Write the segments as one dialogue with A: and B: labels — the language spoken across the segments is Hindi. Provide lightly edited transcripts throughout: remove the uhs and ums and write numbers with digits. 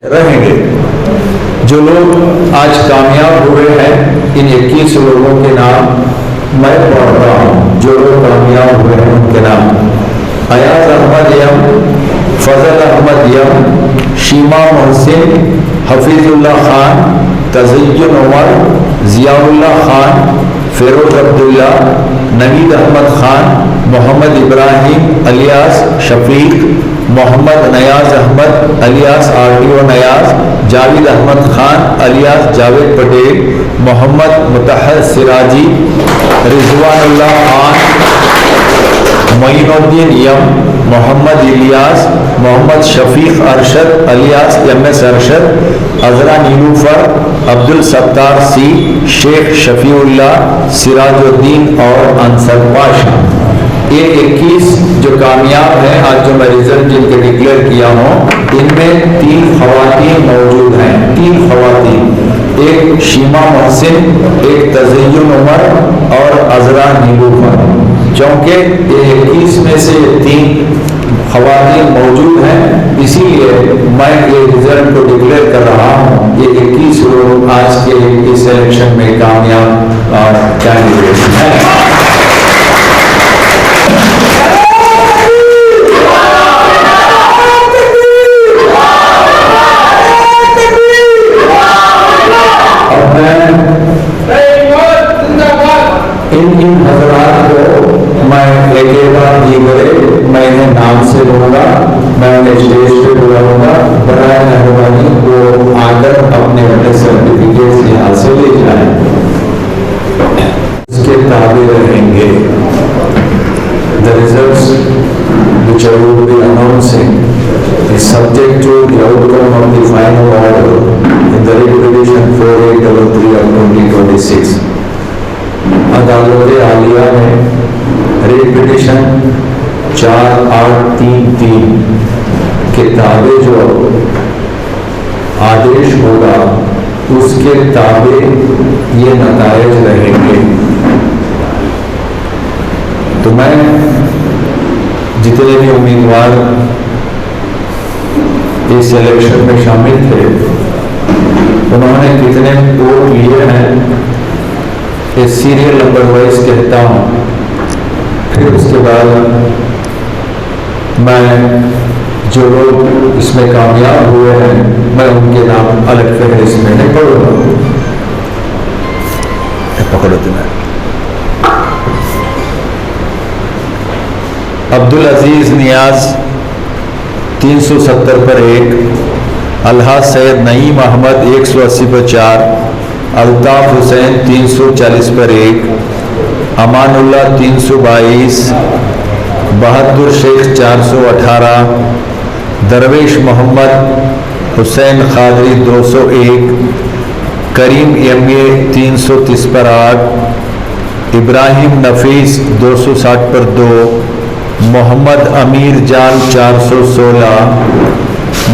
A: रहेंगे। जो लोग आज कामयाब हुए हैं, इन 21 लोगों के नाम मैं पढ़ रहा हूँ। जो लोग कामयाब हुए हैं उनके नाम: Ayaz Ahmed M, Fazal Ahmed M, Sheema Mohsin, Hafeezullah Khan, Tazayyun Umar, Ziaullah Khan, Feroz Abdullah, Naveed Ahmad Khan, Mohammed Ibrahim alias Shafiq, Mohammed Nayaz Ahmad alias RTO Nayaz, Javed Ahmed Khan alias Javed Patel, Mohammed Mutahar Siraji, Rizwanullah Khan, Moinuddin M, Mohammed Ilyas, Mohammed Shafiq Arshad alias MS Arshad, Azra Nilofar, Abdul Sattar C, Sheikh Shafiullah, Sirajuddin और अंसर पाशा। ये 21 जो कामयाब हैं, आज जो मैं रिजल्ट जिनके डिक्लेयर किया हूँ, इनमें 3 खवातीन मौजूद हैं। 3 खवातीन, एक शीमा मोहसिन, एक तज़य्युन उमर और अजरा नीलूफर। क्योंकि ये 21 में से 3 खवातीन मौजूद हैं, इसीलिए मैं ये रिजल्ट को डिक्लेयर कर रहा हूँ। ये 21 लोग आज के इस इलेक्शन में कामयाब कैंडिडेट हैं। इन हजरात को मैं एक बार मैं इन्हें नाम से लूँगा, मैं उन्हें स्टेज पे बुलाऊंगा। बराए मेहरबानी वो आकर अपने अपने सर्टिफिकेट यहाँ से ले जाएं, उसके ताबे रहेंगे। The results which I will be announcing is subject to the outcome of the final order in the writ petition 4833 of 2026. अदालत आलिया में रिट पिटिशन 4833 के ताबे जो आदेश होगा, उसके ताबे ये नतायज रहेंगे। तो मैं जितने भी उम्मीदवार इस इलेक्शन में शामिल थे, उन्होंने कितने वोट लिए हैं, इस सीरियल नंबर वाइज कहता हूँ। फिर उसके बाद मैं जो लोग इसमें कामयाब हुए हैं, मैं उनके नाम अलग फहरिस्त में नहीं पढ़ूंगा। पकड़ो तुम्हें। अब्दुल अजीज नियाज 370 पर 1, अलहाज सैयद नईम अहमद 180 पर 4, अल्ताफ हुसैन 340 पर 1, अमानुल्लाह 322, बहादुर शेख 418, दरवेश मोहम्मद हुसैन खादरी 201, करीम MA 330 पर 8, इब्राहिम नफीस 260 पर 2, मोहम्मद अमीर जान 416,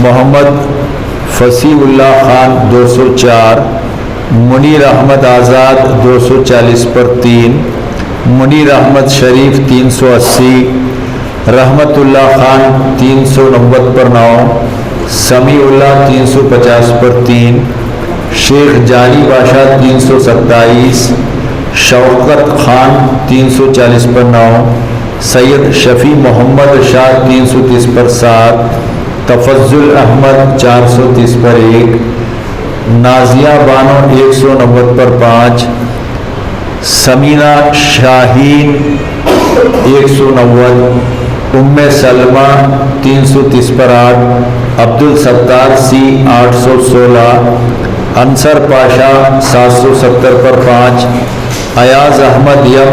A: मोहम्मद फसीउल्लाह खान 204, मुनीर अहमद आज़ाद 240 पर 3, मुनीर अहमद शरीफ 380, रहमतुल्लाह खान 390 पर 9, समीउल्लाह 350 पर 3, शेख जानी बादशाह 327, शौकत खान 340 पर 9, सैयद शफी मोहम्मद शाह 330 पर 7, तफज्जुल अहमद 430 पर 1, नाजिया बानो 190 पर 5, समीना शाहीन 190, उम्मे सलमा 330 पर 8, अब्दुल सत्तार सी 816, अंसर पाशा 770 पर 5, अयाज अहमद यम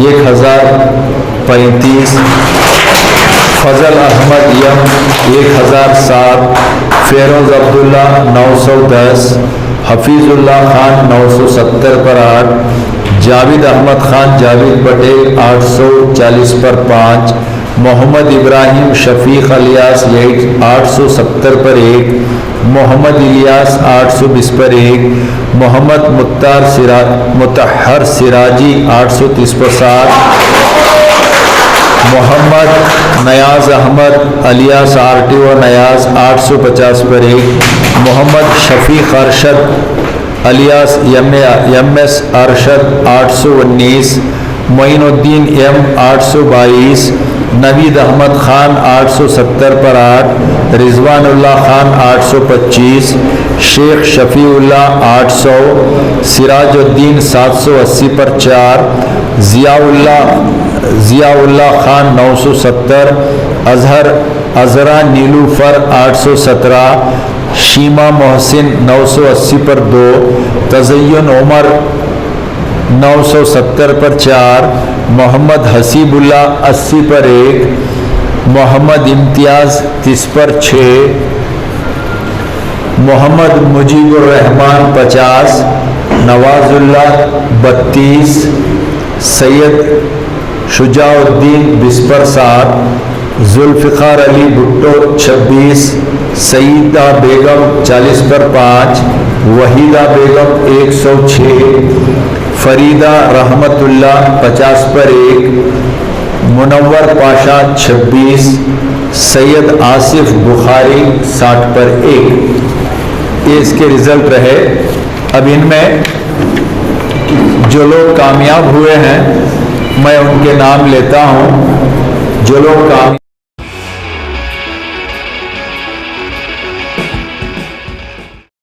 A: 1035, फजल अहमद यम 1007, फेरोज अब्दुल्ला 910, हफीजुल्लाह खान 970 पर 8, जावेद अहमद खान जावेद पटेल 840 पर 5, मोहम्मद इब्राहिम शफीक अलियास 870 पर 1, मोहम्मद इलियास 820 पर 1, मोहम्मद मुतहर सिराजी 830 पर 7, मोहम्मद नयाज अहमद अलियास RTO नयाज 850 पर 1, Mohammad Shafiq Arshad alias MS Arshad 819, Moinuddin M 822, Naveed Ahmad Khan 870 पर 8, रिजवानुल्लाह खान 825, शेख शफीउल्लाह 800, सिराजुद्दीन 780 पर 4, ज़ियाउल्लाह खान 970, अज़रा नीलूफर 817, शीमा मोहसिन 980 पर 2, तज़य्युन उमर 970 पर 4, मोहम्मद हसीबुल्लाह 80 पर 1, मोहम्मद इम्तियाज़ 30 पर 6, मोहम्मद मुजीबुर रहमान 50, नवाजुल्लाह 32, सैयद शुजाउद्दीन 20 पर 7, जुल्फ़िकार अली भुट्टो 26, सईदा बेगम 40 पर 5, वहीदा बेगम 106, फरीदा रहमतुल्लाह 50 पर 1, मुनव्वर पाशा 26, सैयद आसिफ बुखारी 60 पर 1। ये इसके रिजल्ट रहे। अब इनमें जो लोग कामयाब हुए हैं मैं उनके नाम लेता हूँ। जो लोग